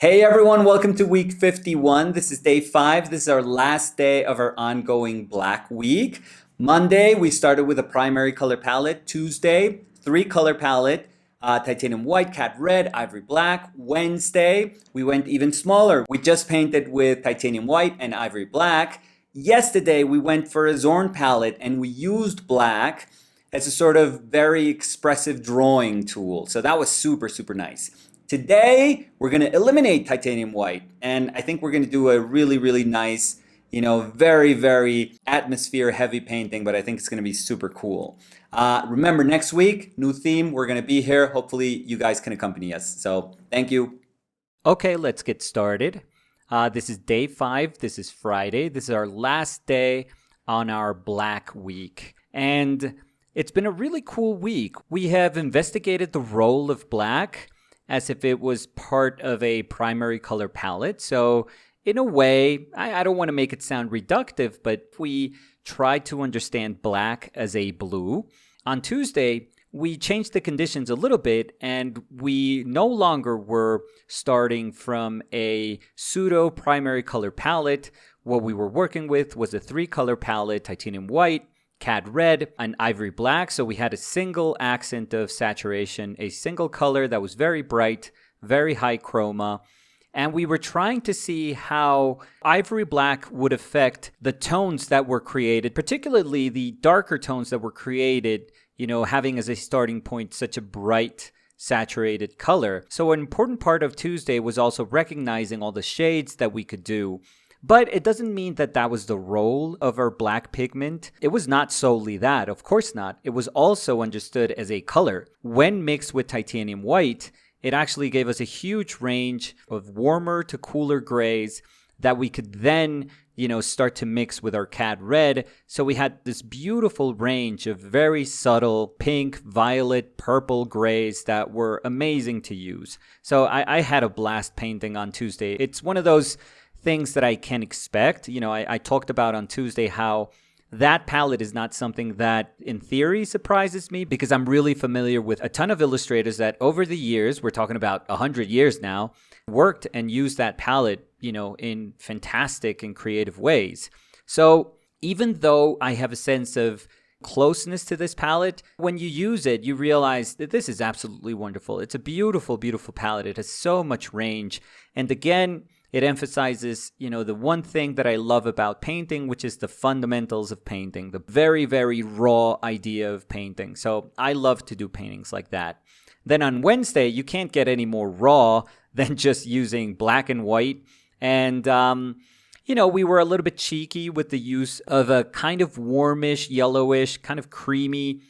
Hey everyone, welcome to week 51. This is day 5. This is our last day of our ongoing black week. Monday, we started with a primary color palette. Tuesday, 3 color palette, titanium white, cad red, ivory black. Wednesday, we went even smaller. We just painted with titanium white and ivory black. Yesterday, we went for a Zorn palette and we used black as a sort of very expressive drawing tool. So that was super, super nice. Today, we're going to eliminate titanium white, and I think we're going to do a really, really nice, very, very atmosphere-heavy painting, but I think it's going to be super cool. Remember, next week, new theme, we're going to be here. Hopefully, you guys can accompany us. So, thank you. Okay, let's get started. This is day 5. This is Friday. This is our last day on our black week, and it's been a really cool week. We have investigated the role of black as if it was part of a primary color palette. So in a way, I don't want to make it sound reductive, but we try to understand black as a blue. On Tuesday, we changed the conditions a little bit, and we no longer were starting from a pseudo primary color palette. What we were working with was a 3-color palette, titanium white, cad red, and ivory black. So we had a single accent of saturation, a single color that was very bright, very high chroma. And we were trying to see how ivory black would affect the tones that were created, particularly the darker tones that were created, having as a starting point such a bright, saturated color. So an important part of Tuesday was also recognizing all the shades that we could do. But it doesn't mean that that was the role of our black pigment. It was not solely that, of course not. It was also understood as a color. When mixed with titanium white, it actually gave us a huge range of warmer to cooler grays that we could then, start to mix with our cad red. So we had this beautiful range of very subtle pink, violet, purple grays that were amazing to use. So I had a blast painting on Tuesday. It's one of those things that I can expect. I talked about on Tuesday how that palette is not something that in theory surprises me, because I'm really familiar with a ton of illustrators that over the years, we're talking about 100 years now, worked and used that palette, in fantastic and creative ways. So even though I have a sense of closeness to this palette, when you use it, you realize that this is absolutely wonderful. It's a beautiful, beautiful palette. It has so much range. And again, it emphasizes, the one thing that I love about painting, which is the fundamentals of painting, the very, very raw idea of painting. So I love to do paintings like that. Then on Wednesday, you can't get any more raw than just using black and white. And, we were a little bit cheeky with the use of a kind of warmish, yellowish, kind of creamy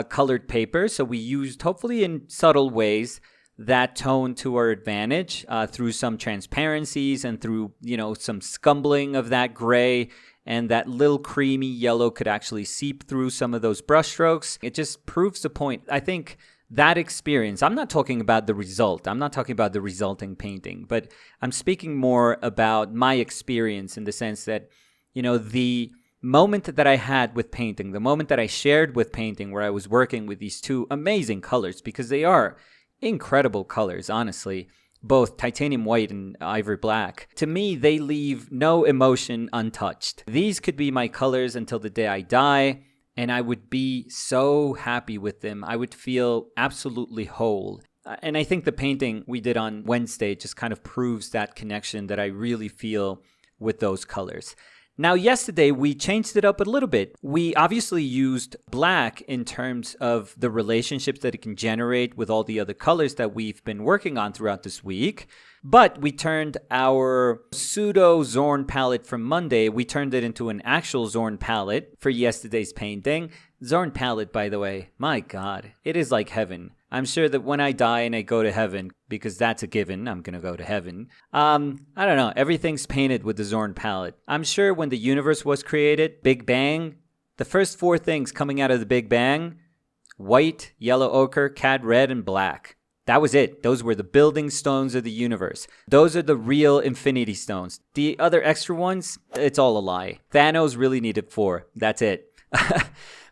colored paper. So we used, hopefully in subtle ways, that tone to our advantage through some transparencies and through, some scumbling of that gray, and that little creamy yellow could actually seep through some of those brushstrokes. It just proves the point. I think that experience, I'm not talking about the result. I'm not talking about the resulting painting, but I'm speaking more about my experience in the sense that, the moment that I had with painting, the moment that I shared with painting where I was working with these two amazing colors, because they are incredible colors, honestly, both titanium white and ivory black. To me, they leave no emotion untouched. These could be my colors until the day I die, and I would be so happy with them. I would feel absolutely whole. And I think the painting we did on Wednesday just kind of proves that connection that I really feel with those colors. Now, yesterday, we changed it up a little bit. We obviously used black in terms of the relationships that it can generate with all the other colors that we've been working on throughout this week. But we turned our pseudo Zorn palette from Monday, we turned it into an actual Zorn palette for yesterday's painting. Zorn palette, by the way, my God, it is like heaven. I'm sure that when I die and I go to heaven, because that's a given, I'm going to go to heaven. I don't know, everything's painted with the Zorn palette. I'm sure when the universe was created, Big Bang, the first 4 things coming out of the Big Bang, white, yellow ochre, cad red, and black. That was it. Those were the building stones of the universe. Those are the real infinity stones. The other extra ones, it's all a lie. Thanos really needed 4. That's it.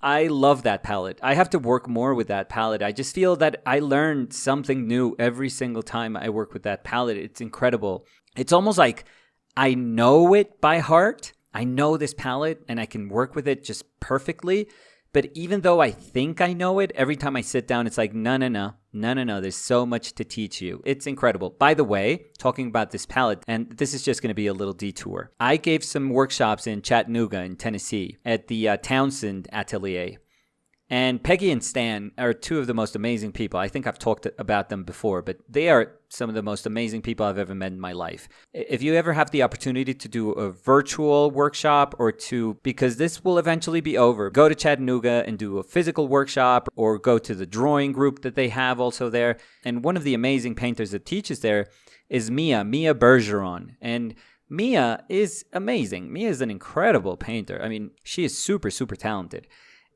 I love that palette. I have to work more with that palette. I just feel that I learn something new every single time I work with that palette. It's incredible. It's almost like I know it by heart. I know this palette and I can work with it just perfectly. But even though I think I know it, every time I sit down, it's like, no. There's so much to teach you. It's incredible. By the way, talking about this palette, and this is just going to be a little detour. I gave some workshops in Chattanooga in Tennessee at the Townsend Atelier. And Peggy and Stan are two of the most amazing people. I think I've talked about them before, but they are some of the most amazing people I've ever met in my life. If you ever have the opportunity to do a virtual workshop because this will eventually be over, go to Chattanooga and do a physical workshop or go to the drawing group that they have also there. And one of the amazing painters that teaches there is Mia Bergeron. And Mia is amazing. Mia is an incredible painter. I mean, she is super, super talented.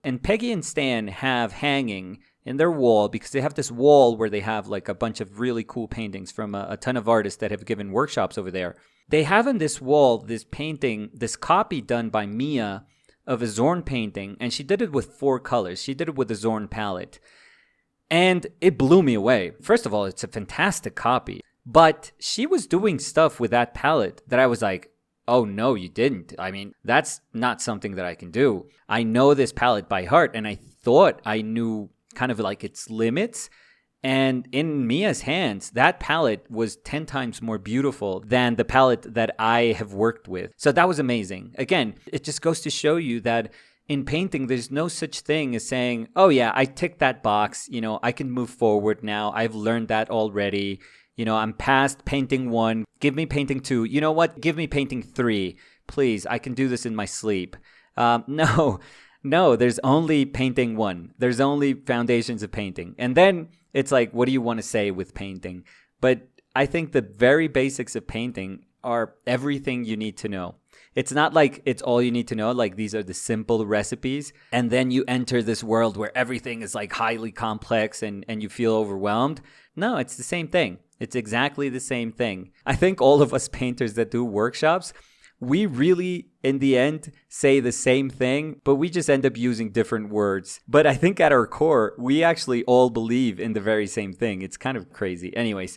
And Peggy and Stan have hanging in their wall, because they have this wall where they have like a bunch of really cool paintings from a ton of artists that have given workshops over there. They have on this wall this painting, this copy done by Mia of a Zorn painting, and she did it with 4 colors. She did it with a Zorn palette. And it blew me away. First of all, it's a fantastic copy. But she was doing stuff with that palette that I was like, oh, no, you didn't. I mean, that's not something that I can do. I know this palette by heart, and I thought I knew kind of like its limits. And in Mia's hands, that palette was 10 times more beautiful than the palette that I have worked with. So that was amazing. Again, it just goes to show you that in painting, there's no such thing as saying, oh, yeah, I ticked that box. You know, I can move forward now. I've learned that already. You know, I'm past painting 1. Give me painting 2. You know what? Give me painting 3. Please, I can do this in my sleep. No, there's only painting 1. There's only foundations of painting. And then it's like, what do you want to say with painting? But I think the very basics of painting are everything you need to know. It's not like it's all you need to know, like these are the simple recipes, and then you enter this world where everything is like highly complex and you feel overwhelmed. No, it's the same thing. It's exactly the same thing. I think all of us painters that do workshops, we really, in the end, say the same thing, but we just end up using different words. But I think at our core, we actually all believe in the very same thing. It's kind of crazy. Anyways,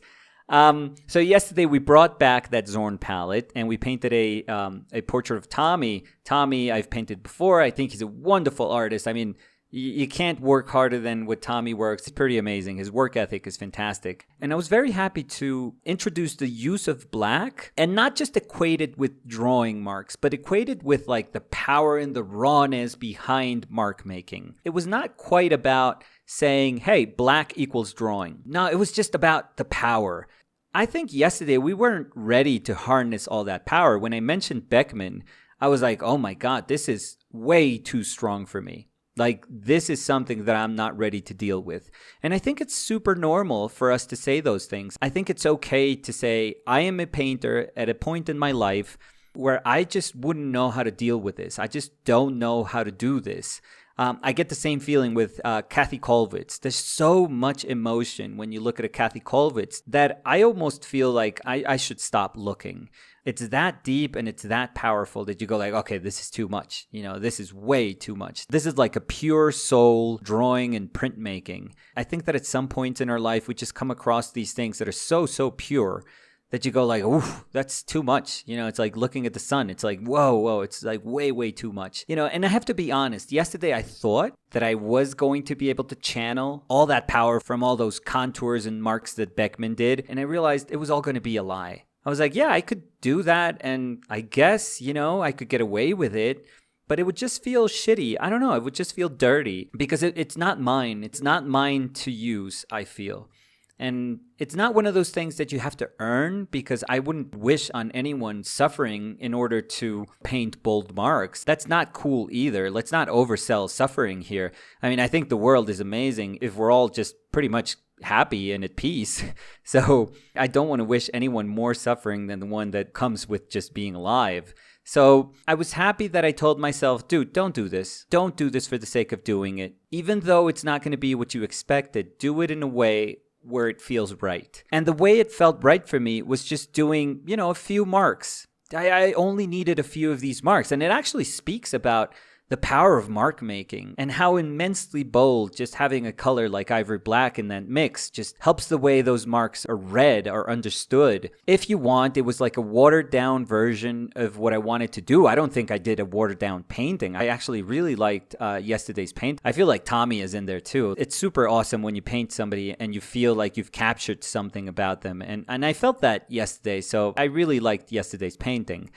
so yesterday we brought back that Zorn palette and we painted a portrait of Tommy. Tommy, I've painted before. I think he's a wonderful artist. I mean, you can't work harder than what Tommy works. It's pretty amazing. His work ethic is fantastic. And I was very happy to introduce the use of black and not just equated with drawing marks, but equated with like the power and the rawness behind mark making. It was not quite about saying, hey, black equals drawing. No, it was just about the power. I think yesterday we weren't ready to harness all that power. When I mentioned Beckman, I was like, oh my God, this is way too strong for me. Like, this is something that I'm not ready to deal with. And I think it's super normal for us to say those things. I think it's okay to say, I am a painter at a point in my life where I just wouldn't know how to deal with this. I just don't know how to do this. I get the same feeling with Kathy Kollwitz. There's so much emotion when you look at a Kathy Kollwitz that I almost feel like I should stop looking. It's that deep and it's that powerful that you go like, okay, this is too much. You know, this is way too much. This is like a pure soul drawing and printmaking. I think that at some points in our life, we just come across these things that are so pure that you go like, ooh, that's too much. You know, it's like looking at the sun. It's like, whoa, it's like way too much. You know, and I have to be honest. Yesterday, I thought that I was going to be able to channel all that power from all those contours and marks that Beckman did. And I realized it was all going to be a lie. I was like, yeah, I could do that. And I guess, you know, I could get away with it. But it would just feel shitty. I don't know. It would just feel dirty because it's not mine. It's not mine to use, I feel. And it's not one of those things that you have to earn, because I wouldn't wish on anyone suffering in order to paint bold marks. That's not cool either. Let's not oversell suffering here. I mean, I think the world is amazing if we're all just pretty much happy and at peace. So I don't want to wish anyone more suffering than the one that comes with just being alive. So I was happy that I told myself, dude, don't do this. Don't do this for the sake of doing it. Even though it's not going to be what you expected, do it in a way where it feels right. And the way it felt right for me was just doing, you know, a few marks. I only needed a few of these marks. And it actually speaks about the power of mark making and how immensely bold just having a color like Ivory Black in that mix just helps the way those marks are read or understood. If you want, it was like a watered down version of what I wanted to do. I don't think I did a watered down painting. I actually really liked yesterday's paint. I feel like Tommy is in there too. It's super awesome when you paint somebody and you feel like you've captured something about them. And I felt that yesterday, so I really liked yesterday's painting.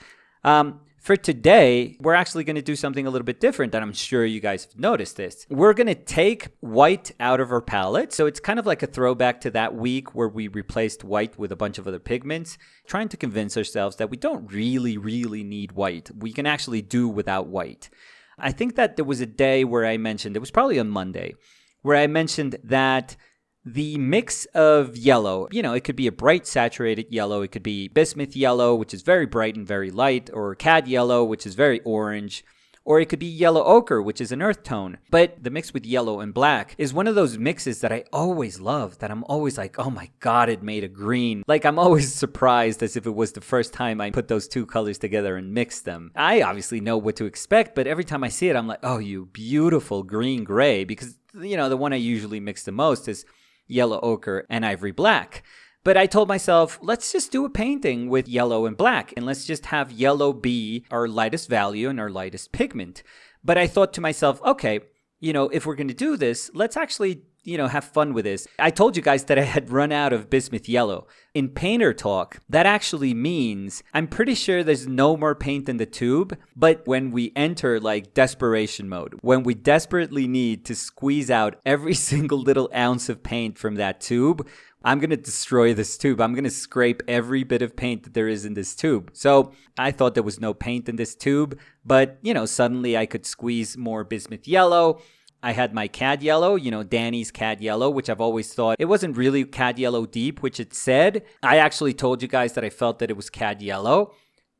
For today, we're actually going to do something a little bit different, and I'm sure you guys have noticed this. We're going to take white out of our palette. So it's kind of like a throwback to that week where we replaced white with a bunch of other pigments, trying to convince ourselves that we don't really need white. We can actually do without white. I think that there was a day where I mentioned, it was probably on Monday, where I mentioned that the mix of yellow, it could be a bright saturated yellow. It could be Bismuth Yellow, which is very bright and very light, or Cad Yellow, which is very orange, or it could be Yellow Ochre, which is an earth tone. But the mix with yellow and black is one of those mixes that I always love, that I'm always like, oh my God, it made a green. Like I'm always surprised as if it was the first time I put those two colors together and mixed them. I obviously know what to expect, but every time I see it, I'm like, oh, you beautiful green gray, because, the one I usually mix the most is Yellow Ochre and Ivory Black. But I told myself, let's just do a painting with yellow and black, and let's just have yellow be our lightest value and our lightest pigment. But I thought to myself, okay, if we're going to do this, let's actually, have fun with this. I told you guys that I had run out of Bismuth Yellow. In painter talk, that actually means I'm pretty sure there's no more paint in the tube, but when we enter like desperation mode, when we desperately need to squeeze out every single little ounce of paint from that tube, I'm going to destroy this tube. I'm going to scrape every bit of paint that there is in this tube. So I thought there was no paint in this tube, but, suddenly I could squeeze more Bismuth Yellow. I had my Cad Yellow, Danny's Cad Yellow, which I've always thought it wasn't really Cad Yellow Deep, which it said. I actually told you guys that I felt that it was Cad Yellow.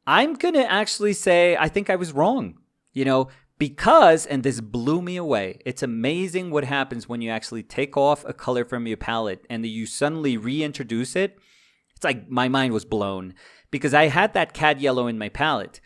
I'm going to actually say I think I was wrong, because, and this blew me away, it's amazing what happens when you actually take off a color from your palette and you suddenly reintroduce it. It's like my mind was blown because I had that Cad Yellow in my palette.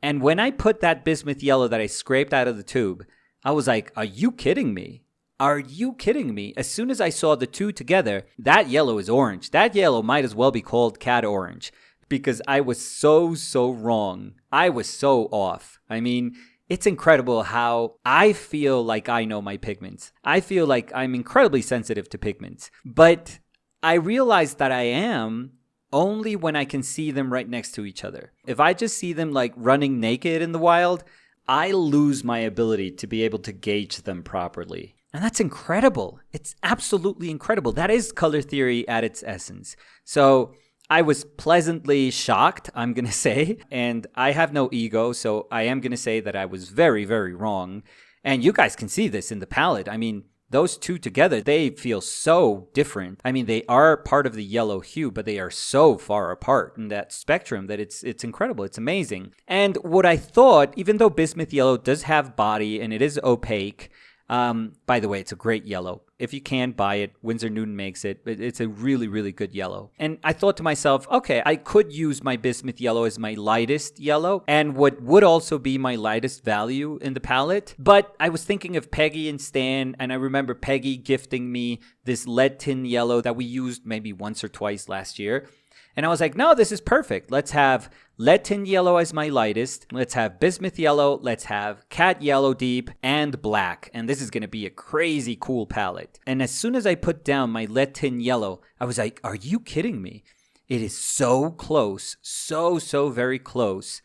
And when I put that Bismuth Yellow that I scraped out of the tube, I was like, are you kidding me? Are you kidding me? As soon as I saw the two together, that yellow is orange. That yellow might as well be called Cad Orange because I was so wrong. I was so off. I mean, it's incredible how I feel like I know my pigments. I feel like I'm incredibly sensitive to pigments. But I realize that I am only when I can see them right next to each other. If I just see them like running naked in the wild, I lose my ability to be able to gauge them properly. And that's incredible. It's absolutely incredible. That is color theory at its essence. So I was pleasantly shocked, I'm going to say. And I have no ego, so I am going to say that I was very wrong. And you guys can see this in the palette. I mean, those two together, they feel so different. I mean, they are part of the yellow hue, but they are so far apart in that spectrum that it's incredible. It's amazing. And what I thought, even though Bismuth Yellow does have body and it is opaque, by the way, it's a great yellow. If you can buy it, Winsor Newton makes it. It's a really good yellow. And I thought to myself, okay, I could use my Bismuth Yellow as my lightest yellow and what would also be my lightest value in the palette. But I was thinking of Peggy and Stan, and I remember Peggy gifting me this lead tin yellow that we used maybe once or twice last year. And I was like, no, this is perfect. Let's have lead tin yellow as my lightest. Let's have Bismuth Yellow. Let's have Cad Yellow Deep and black. And this is going to be a crazy cool palette. And as soon as I put down my lead tin yellow, I was like, are you kidding me? It is so close, so very close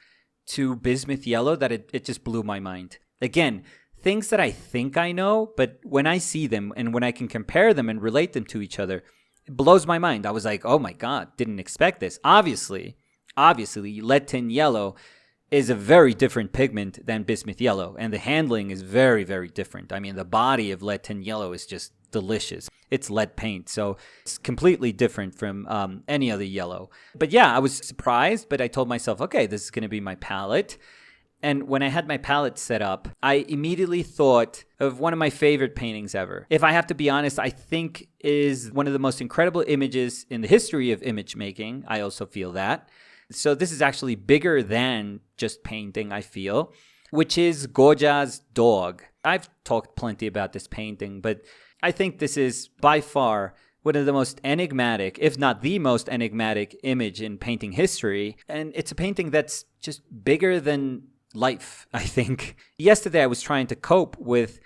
to Bismuth Yellow that it just blew my mind. Again, things that I think I know, but when I see them and when I can compare them and relate them to each other, it blows my mind. I was like, oh my God, didn't expect this. Obviously, lead tin yellow is a very different pigment than Bismuth Yellow, and the handling is very different. I mean, the body of lead tin yellow is just delicious. It's lead paint, so it's completely different from any other yellow. But yeah, I was surprised, but I told myself, okay, this is going to be my palette. And when I had my palette set up, I immediately thought of one of my favorite paintings ever. If I have to be honest, I think is one of the most incredible images in the history of image making. I also feel that. So this is actually bigger than just painting, I feel. which is Goya's dog. I've talked plenty about this painting, but I think this is by far one of the most enigmatic, if not the most enigmatic image in painting history. And it's a painting that's just bigger than life, I think. Yesterday, I was trying to cope with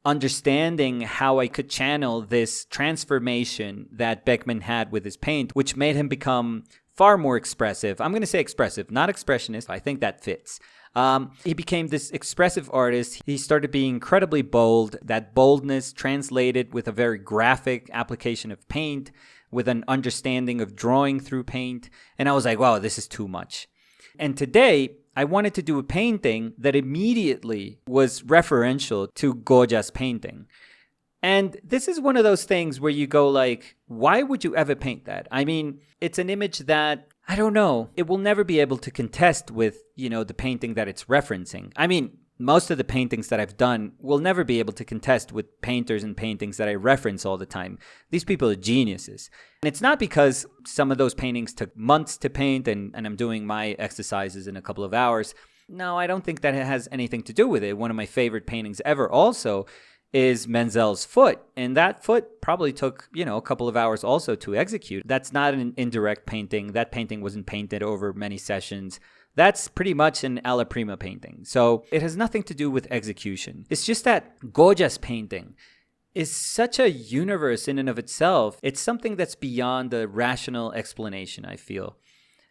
understanding how I could channel this transformation that Beckmann had with his paint, which made him become far more expressive. I'm going to say expressive, not expressionist. I think that fits. He became this expressive artist. He started being incredibly bold. That boldness translated with a very graphic application of paint, with an understanding of drawing through paint. And I was like, wow, this is too much. And today, I wanted to do a painting that immediately was referential to Goya's painting. And this is one of those things where you go like, why would you ever paint that? I mean, it's an image that, I don't know, it will never be able to contest with, the painting that it's referencing. I mean, most of the paintings that I've done will never be able to contest with painters and paintings that I reference all the time. These people are geniuses. And it's not because some of those paintings took months to paint and I'm doing my exercises in a couple of hours. No, I don't think that it has anything to do with it. One of my favorite paintings ever also is Menzel's foot. And that foot probably took, a couple of hours also to execute. That's not an indirect painting. That painting wasn't painted over many sessions. That's pretty much an alla prima painting. So it has nothing to do with execution. It's just that Goya's painting is such a universe in and of itself. It's something that's beyond the rational explanation, I feel.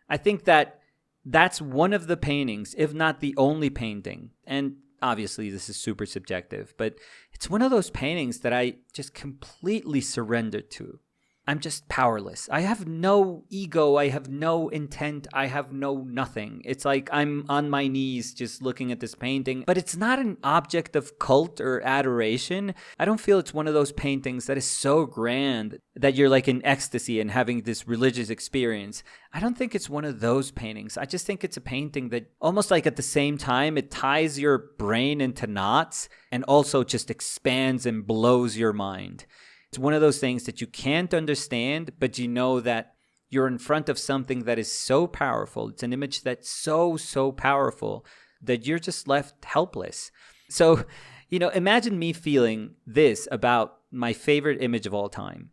I think that that's one of the paintings, if not the only painting. And obviously this is super subjective, but it's one of those paintings that I just completely surrendered to. I'm just powerless. I have no ego. I have no intent. I have no nothing. It's like I'm on my knees just looking at this painting, but it's not an object of cult or adoration. I don't feel it's one of those paintings that is so grand that you're like in ecstasy and having this religious experience. I don't think it's one of those paintings. I just think it's a painting that almost like at the same time, it ties your brain into knots and also just expands and blows your mind. It's one of those things that you can't understand, but you know that you're in front of something that is so powerful. It's an image that's so powerful that you're just left helpless. So, imagine me feeling this about my favorite image of all time.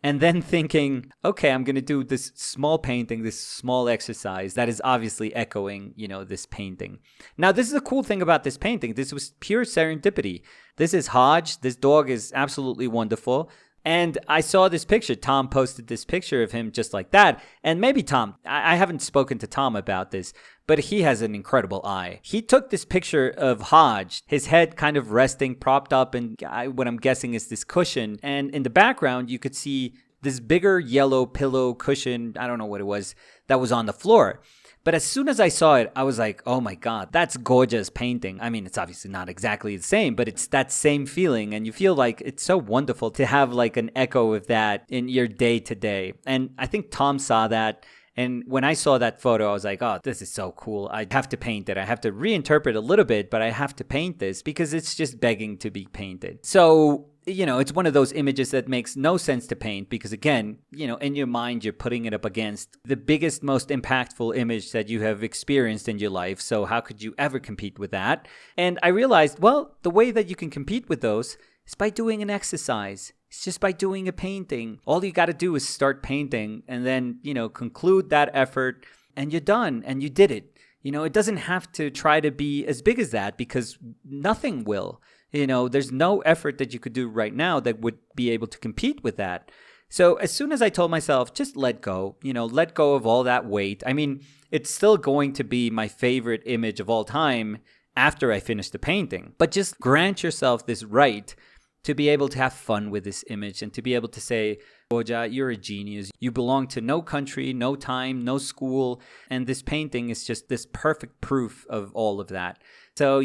And then thinking, okay, I'm going to do this small painting, this small exercise that is obviously echoing, this painting. Now, this is the cool thing about this painting. This was pure serendipity. This is Hodge. This dog is absolutely wonderful. And I saw this picture. Tom posted this picture of him just like that. And maybe Tom, I haven't spoken to Tom about this, but he has an incredible eye. He took this picture of Hodge, his head kind of resting, propped up, and what I'm guessing is this cushion. And in the background, you could see this bigger yellow pillow cushion, I don't know what it was, that was on the floor. But as soon as I saw it, I was like, oh my God, that's Goya's painting. I mean, it's obviously not exactly the same, but it's that same feeling. And you feel like it's so wonderful to have like an echo of that in your day to day. And I think Tom saw that. And when I saw that photo, I was like, oh, this is so cool. I have to paint it. I have to reinterpret a little bit, but I have to paint this because it's just begging to be painted. So, it's one of those images that makes no sense to paint because, again, in your mind, you're putting it up against the biggest, most impactful image that you have experienced in your life. So how could you ever compete with that? And I realized, well, the way that you can compete with those is by doing an exercise. It's just by doing a painting. All you got to do is start painting and then, conclude that effort and you're done and you did it. It doesn't have to try to be as big as that because nothing will. There's no effort that you could do right now that would be able to compete with that. So as soon as I told myself, just let go, let go of all that weight. I mean, it's still going to be my favorite image of all time after I finish the painting. But just grant yourself this right to be able to have fun with this image and to be able to say, Goya, you're a genius. You belong to no country, no time, no school. And this painting is just this perfect proof of all of that. So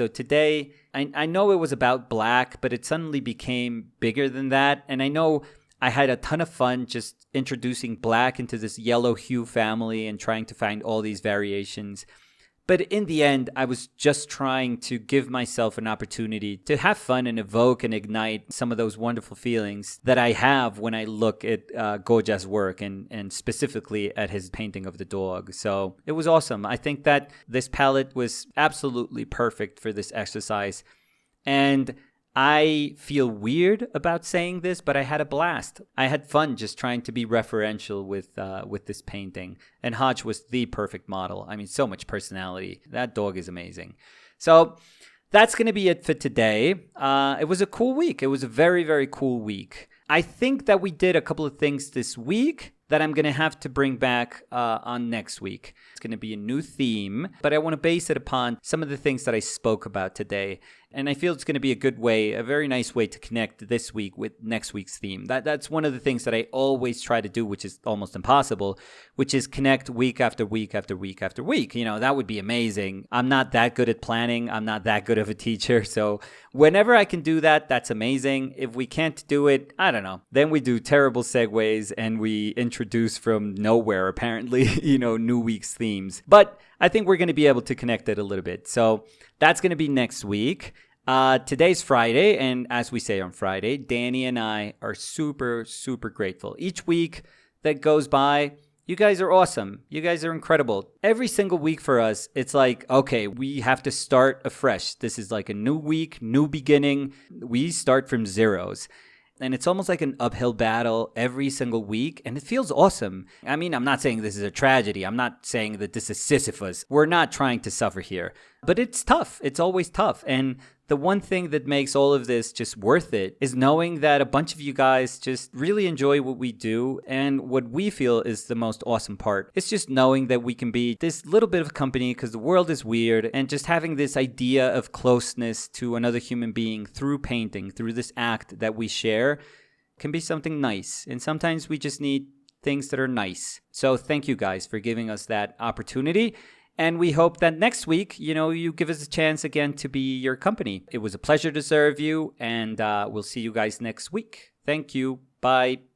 today, I know it was about black, but it suddenly became bigger than that. And I know I had a ton of fun just introducing black into this yellow hue family and trying to find all these variations. But in the end, I was just trying to give myself an opportunity to have fun and evoke and ignite some of those wonderful feelings that I have when I look at Goya's work and specifically at his painting of the dog. So it was awesome. I think that this palette was absolutely perfect for this exercise. And I feel weird about saying this, but I had a blast. I had fun just trying to be referential with this painting. And Hodge was the perfect model. I mean, so much personality. That dog is amazing. So that's going to be it for today. It was a cool week. It was a very, very cool week. I think that we did a couple of things this week that I'm going to have to bring back on next week. It's going to be a new theme, but I want to base it upon some of the things that I spoke about today. And I feel it's going to be a good way, a very nice way to connect this week with next week's theme. That's one of the things that I always try to do, which is almost impossible, which is connect week after week after week after week. You know, that would be amazing. I'm not that good at planning. I'm not that good of a teacher. So whenever I can do that, that's amazing. If we can't do it, I don't know. Then we do terrible segues and we introduce from nowhere, apparently, new week's themes. But I think we're going to be able to connect it a little bit. So that's going to be next week. Today's Friday, and as we say on Friday, Danny and I are super, super grateful. Each week that goes by, you guys are awesome. You guys are incredible. Every single week for us, it's like, okay, we have to start afresh. This is like a new week, new beginning. We start from zeros. And it's almost like an uphill battle every single week, and it feels awesome. I mean, I'm not saying this is a tragedy. I'm not saying that this is Sisyphus. We're not trying to suffer here. But it's tough. It's always tough. And the one thing that makes all of this just worth it is knowing that a bunch of you guys just really enjoy what we do. And what we feel is the most awesome part. It's just knowing that we can be this little bit of company because the world is weird, and just having this idea of closeness to another human being through painting, through this act that we share, can be something nice. And sometimes we just need things that are nice. So thank you guys for giving us that opportunity. And we hope that next week, you give us a chance again to be your company. It was a pleasure to serve you, and we'll see you guys next week. Thank you. Bye.